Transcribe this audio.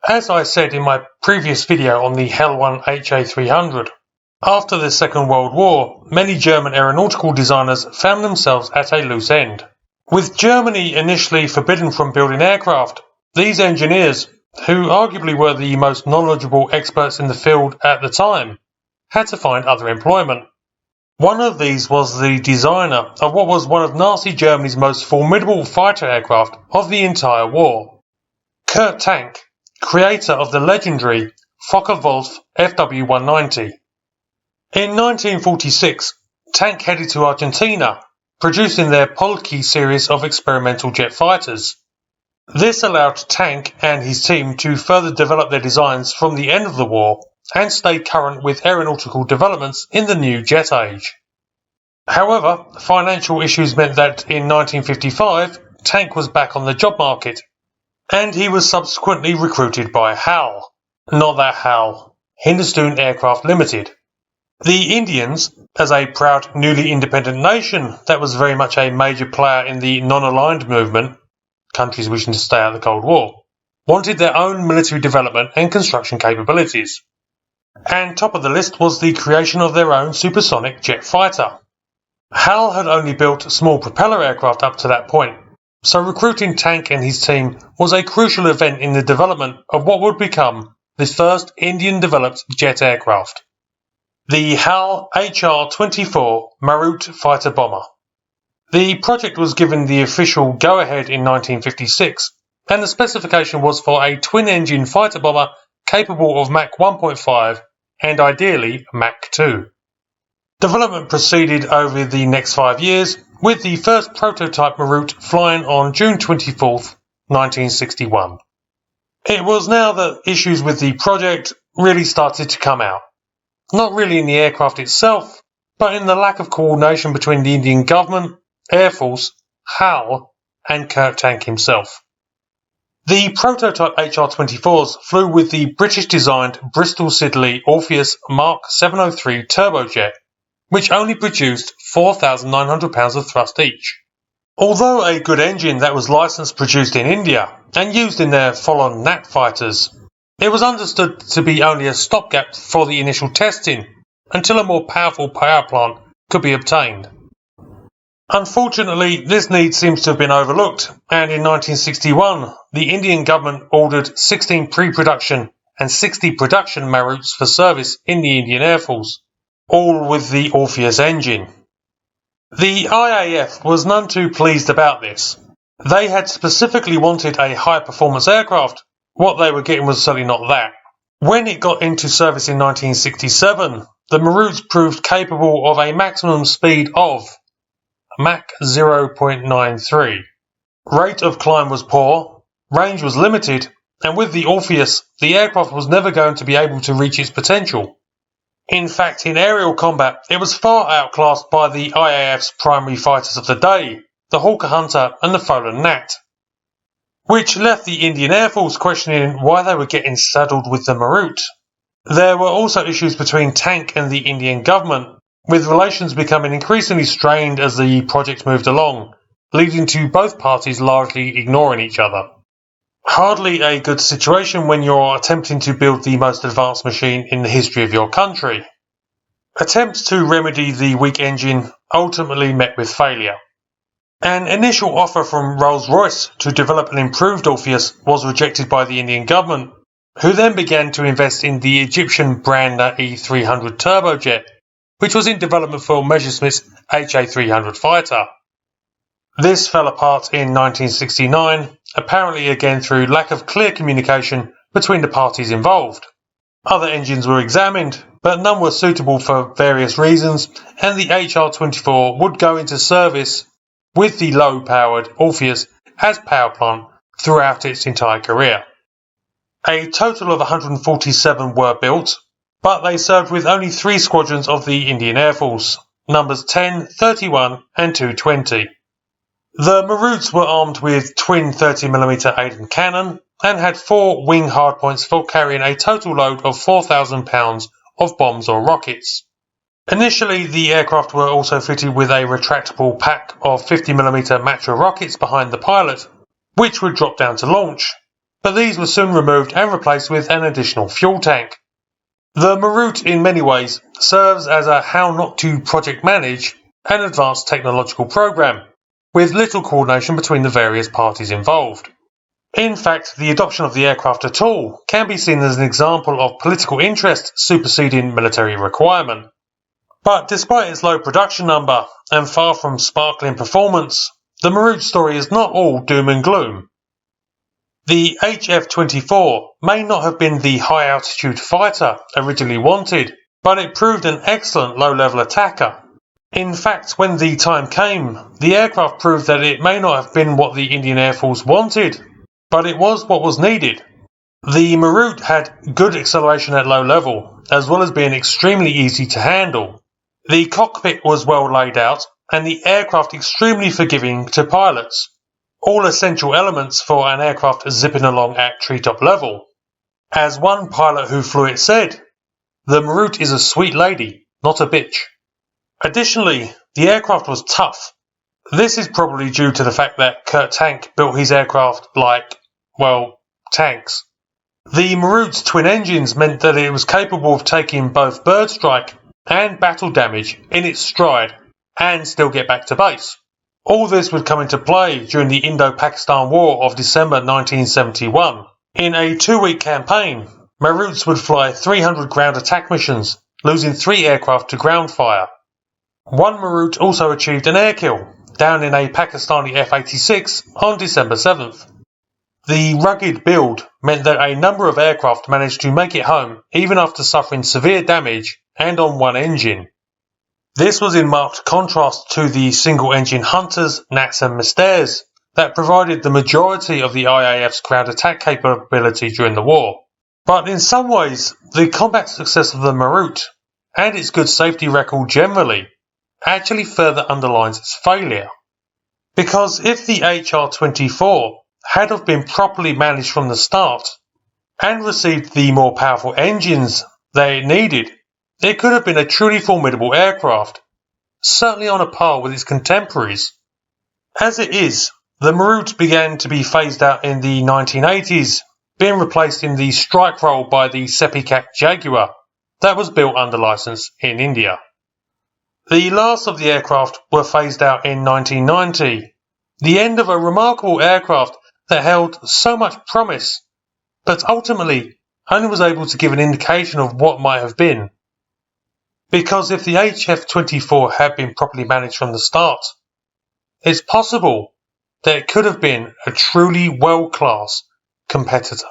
As I said in my previous video on the HAL HA-300, after the Second World War, many German aeronautical designers found themselves at a loose end. With Germany initially forbidden from building aircraft, these engineers, who arguably were the most knowledgeable experts in the field at the time, had to find other employment. One of these was the designer of what was one of Nazi Germany's most formidable fighter aircraft of the entire war, Kurt Tank, creator of the legendary Focke Wulf FW-190. In 1946, Tank headed to Argentina, producing their Polki series of experimental jet fighters. This allowed Tank and his team to further develop their designs from the end of the war and stay current with aeronautical developments in the new jet age. However, financial issues meant that in 1955, Tank was back on the job market, and he was subsequently recruited by HAL, not that HAL, Hindustan Aircraft Limited. The Indians, as a proud newly independent nation that was very much a major player in the non-aligned movement, countries wishing to stay out of the Cold War, wanted their own military development and construction capabilities. And top of the list was the creation of their own supersonic jet fighter. HAL had only built small propeller aircraft up to that point, so recruiting Tank and his team was a crucial event in the development of what would become the first Indian-developed jet aircraft, the HAL HR-24 Marut fighter bomber. The project was given the official go-ahead in 1956, and the specification was for a twin-engine fighter bomber capable of Mach 1.5 and ideally Mach 2. Development proceeded over the next 5 years, with the first prototype Marut flying on June 24, 1961. It was now that issues with the project really started to come out. Not really in the aircraft itself, but in the lack of coordination between the Indian government, Air Force, HAL, and Kurt Tank himself. The prototype HR-24s flew with the British-designed Bristol Siddeley Orpheus Mark 703 turbojet, which only produced 4,900 pounds of thrust each. Although a good engine that was licensed produced in India and used in their follow-on Nat fighters, it was understood to be only a stopgap for the initial testing until a more powerful power plant could be obtained. Unfortunately, this need seems to have been overlooked, and in 1961, the Indian government ordered 16 pre-production and 60 production Maruts for service in the Indian Air Force, all with the Orpheus engine. The IAF was none too pleased about this. They had specifically wanted a high-performance aircraft. What they were getting was certainly not that. When it got into service in 1967, the Maruts proved capable of a maximum speed of Mach 0.93. Rate of climb was poor, range was limited, and with the Orpheus, the aircraft was never going to be able to reach its potential. In fact, in aerial combat, it was far outclassed by the IAF's primary fighters of the day, the Hawker Hunter and the Folan Nat, which left the Indian Air Force questioning why they were getting saddled with the Marut. There were also issues between Tank and the Indian government, with relations becoming increasingly strained as the project moved along, leading to both parties largely ignoring each other. Hardly a good situation when you're attempting to build the most advanced machine in the history of your country. Attempts to remedy the weak engine ultimately met with failure. An initial offer from Rolls-Royce to develop an improved Orpheus was rejected by the Indian government, who then began to invest in the Egyptian Brander E300 turbojet, which was in development for Messerschmitt's HA-300 fighter. This fell apart in 1969, apparently again through lack of clear communication between the parties involved. Other engines were examined, but none were suitable for various reasons, and the HR-24 would go into service with the low-powered Orpheus as power plant throughout its entire career. A total of 147 were built, but they served with only 3 squadrons of the Indian Air Force, numbers 10, 31 and 220. The Maruts were armed with twin 30mm Aden cannon and had 4 wing hardpoints for carrying a total load of 4,000 pounds of bombs or rockets. Initially, the aircraft were also fitted with a retractable pack of 50mm Matra rockets behind the pilot, which would drop down to launch. but these were soon removed and replaced with an additional fuel tank. The Marut in many ways serves as a how not to project manage an advanced technological program, with little coordination between the various parties involved. In fact, the adoption of the aircraft at all can be seen as an example of political interest superseding military requirement. But despite its low production number and far from sparkling performance, the Marut story is not all doom and gloom. The HF-24 may not have been the high-altitude fighter originally wanted, but it proved an excellent low-level attacker. In fact, when the time came, the aircraft proved that it may not have been what the Indian Air Force wanted, but it was what was needed. The Marut had good acceleration at low level, as well as being extremely easy to handle. The cockpit was well laid out, and the aircraft extremely forgiving to pilots. All essential elements for an aircraft zipping along at treetop level. As one pilot who flew it said, "The Marut is a sweet lady, not a bitch." Additionally, the aircraft was tough. This is probably due to the fact that Kurt Tank built his aircraft like, well, tanks. The Marut's twin engines meant that it was capable of taking both bird strike and battle damage in its stride and still get back to base. All this would come into play during the Indo-Pakistan War of December 1971. In a 2-week campaign, Maruts would fly 300 ground attack missions, losing 3 aircraft to ground fire. One Marut also achieved an air kill, down in a Pakistani F-86 on December 7th. The rugged build meant that a number of aircraft managed to make it home even after suffering severe damage and on one engine. This was in marked contrast to the single-engine Hunters, Gnats and Mystères that provided the majority of the IAF's ground attack capability during the war. But in some ways, the combat success of the Marut, and its good safety record generally, actually further underlines its failure. Because if the HR-24 had have been properly managed from the start, and received the more powerful engines that it needed, it could have been a truly formidable aircraft, certainly on a par with its contemporaries. As it is, the Marut began to be phased out in the 1980s, being replaced in the strike role by the Sepicat Jaguar that was built under license in India. The last of the aircraft were phased out in 1990, the end of a remarkable aircraft that held so much promise, but ultimately only was able to give an indication of what might have been. Because if the HF-24 had been properly managed from the start, it's possible that it could have been a truly world-class competitor.